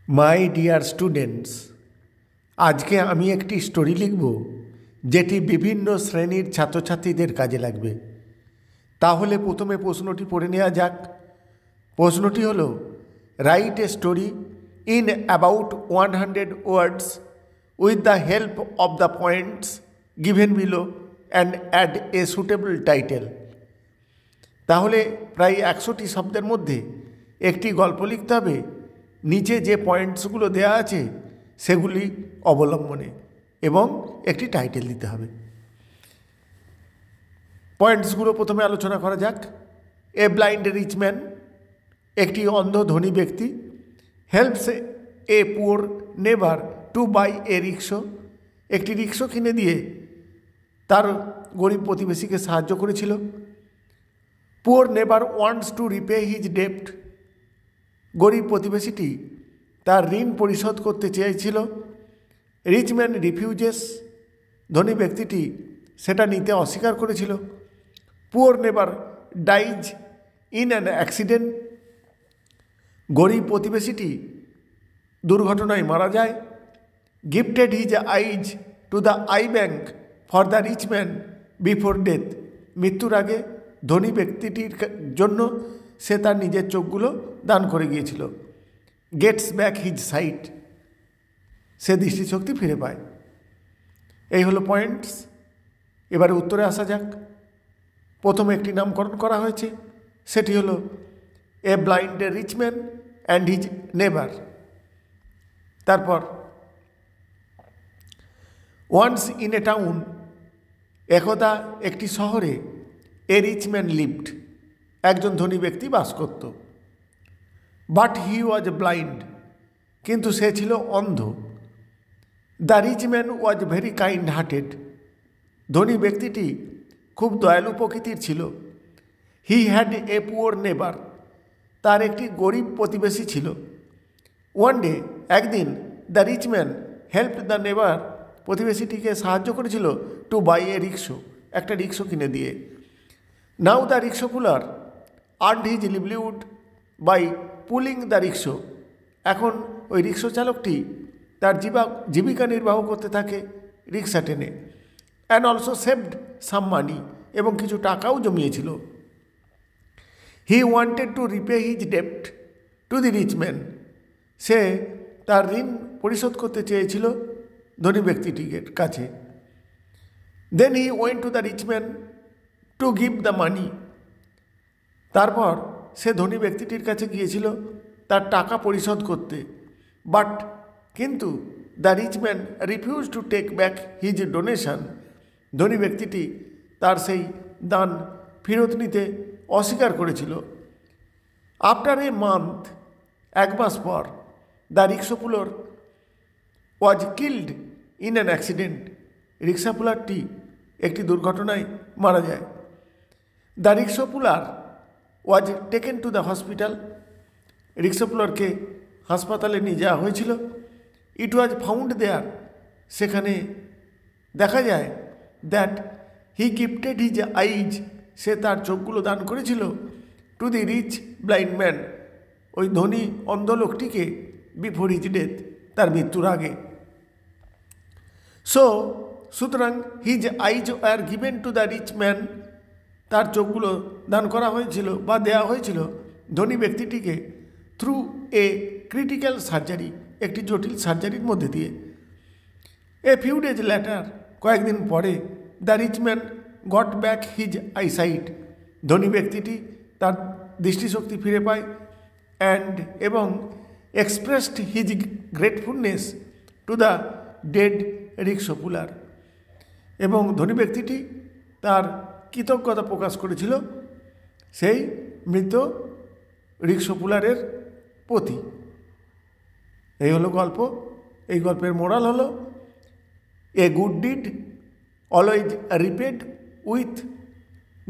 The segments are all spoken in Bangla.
মাই ডিয়ার স্টুডেন্টস, আজকে আমি একটি স্টোরি লিখব যেটি বিভিন্ন শ্রেণীর ছাত্রছাত্রীদের কাজে লাগবে। তাহলে প্রথমে প্রশ্নটি পড়ে নেওয়া যাক। প্রশ্নটি হলো, write a story in about 100 words with the help of the points given below and add a suitable title. তাহলে প্রায় 100টি শব্দের মধ্যে একটি গল্প লিখতে হবে, নিচে যে পয়েন্টসগুলো দেওয়া আছে সেগুলি অবলম্বনে, এবং একটি টাইটেল দিতে হবে। পয়েন্টসগুলো প্রথমে আলোচনা করা যাক। এ ব্লাইন্ড রিচ ম্যান, একটি অন্ধ ধনী ব্যক্তি, হেল্পস এ পুয়ার নেবার টু বাই এ রিক্সো, একটি রিক্সো কিনে দিয়ে তার গরিব প্রতিবেশীকে সাহায্য করেছিল। পুয়ার নেবার ওয়ান্টস টু রিপে হিজ ডেপ্ট, গরিব প্রতিবেশীটি তার ঋণ পরিশোধ করতে চেয়েছিল। রিচ ম্যান রিফিউজেস, ধনী ব্যক্তিটি সেটা নিতে অস্বীকার করেছিল। পুয়ার নেবার ডাইজ ইন অ্যান অ্যাক্সিডেন্ট, গরিব প্রতিবেশীটি দুর্ঘটনায় মারা যায়। Gifted his eyes to the eye bank for the rich man before death, মৃত্যুর আগে ধনী ব্যক্তিটির জন্য সে তার নিজের চোখগুলো দান করে গিয়েছিল। গেটস ব্যাক হিজ সাইট, সে দৃষ্টিশক্তি ফিরে পায়। এই হলো পয়েন্টস। এবারে উত্তরে আসা যাক। প্রথমে একটি নামকরণ করা হয়েছে, সেটি হলো a blind rich man and his neighbour. তারপর ওয়ান্স ইন এ টাউন, একদা একটি শহরে এ রিচ ম্যান লিভড, একজন ধনী ব্যক্তি বাস করত। বাট হি ওয়াজ ব্লাইন্ড, কিন্তু সে ছিল অন্ধ। The rich man was very kind hearted, ধনী ব্যক্তিটি খুব দয়ালু প্রকৃতির ছিল। হি হ্যাড এ পুয়ার নেবার, তার একটি গরিব প্রতিবেশী ছিল। ওয়ান ডে, একদিন, the rich man helped the neighbour, প্রতিবেশীটিকে সাহায্য করেছিল টু বাই এ রিক্সো, একটা রিক্সো কিনে দিয়ে। Now the rickshaw puller earned his livelihood by pulling the rickshaw, এখন ওই রিক্সো চালকটি তার জীবিকা নির্বাহ করতে থাকে রিক্সা টেনে। And also saved some money, এবং কিছু টাকাও জমিয়েছিল। He wanted to repay his ডেপ্ট টু দি রিচ ম্যান, সে তার ঋণ পরিশোধ করতে চেয়েছিল ধনী ব্যক্তিটির কাছে। Then he went to the rich man to give the money, তারপর সে ধনী ব্যক্তিটির কাছে গিয়েছিল তার টাকা পরিশোধ করতে। বাট, কিন্তু, the rich man refuse to take back his donation, ধনী ব্যক্তিটি তার সেই দান ফেরত নিতে অস্বীকার করেছিল। আফটার এ মান্থ, এক মাস পর, the rickshaw puller was killed in an accident, রিক্সা পুলারটি একটি দুর্ঘটনায় মারা যায়। The rickshaw puller was taken to the hospital, রিক্সা পুলারকে হাসপাতালে নিয়ে যাওয়া হয়েছিল। ইট ওয়াজ ফাউন্ড দেয়ার, সেখানে দেখা যায় that he gifted his eyes, সে তার চোখগুলো দান করেছিল to the rich blind man, ওই ধনী অন্ধ লোকটিকে বিফোর হিজ ডেথ, তার মৃত্যুর আগে। সুতরাং his eyes are given to the rich man, তার চোখগুলো দান করা হয়েছিল বা দেওয়া হয়েছিল ধনী ব্যক্তিটিকে থ্রু এ ক্রিটিক্যাল সার্জারি, একটি জটিল সার্জারির মধ্যে দিয়ে। এ ফিউ ডেজ ল্যাটার, কয়েকদিন পরে, the rich man got back his eyesight, ধনী ব্যক্তিটি তার দৃষ্টিশক্তি ফিরে পায়। এবং expressed his gratefulness to the dead rickshaw puller, এবং ধনী ব্যক্তিটি তার কৃতজ্ঞতা প্রকাশ করেছিল সেই মৃত রিক্সো পুলারের প্রতি। এই হলো গল্প। এই গল্পের মোরাল হলো, a good deed always repaid with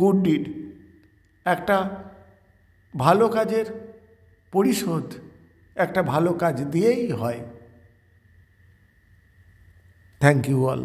good deed, একটা ভালো কাজের পরিশোধ একটা ভালো কাজ দিয়েই হয়। Thank you all.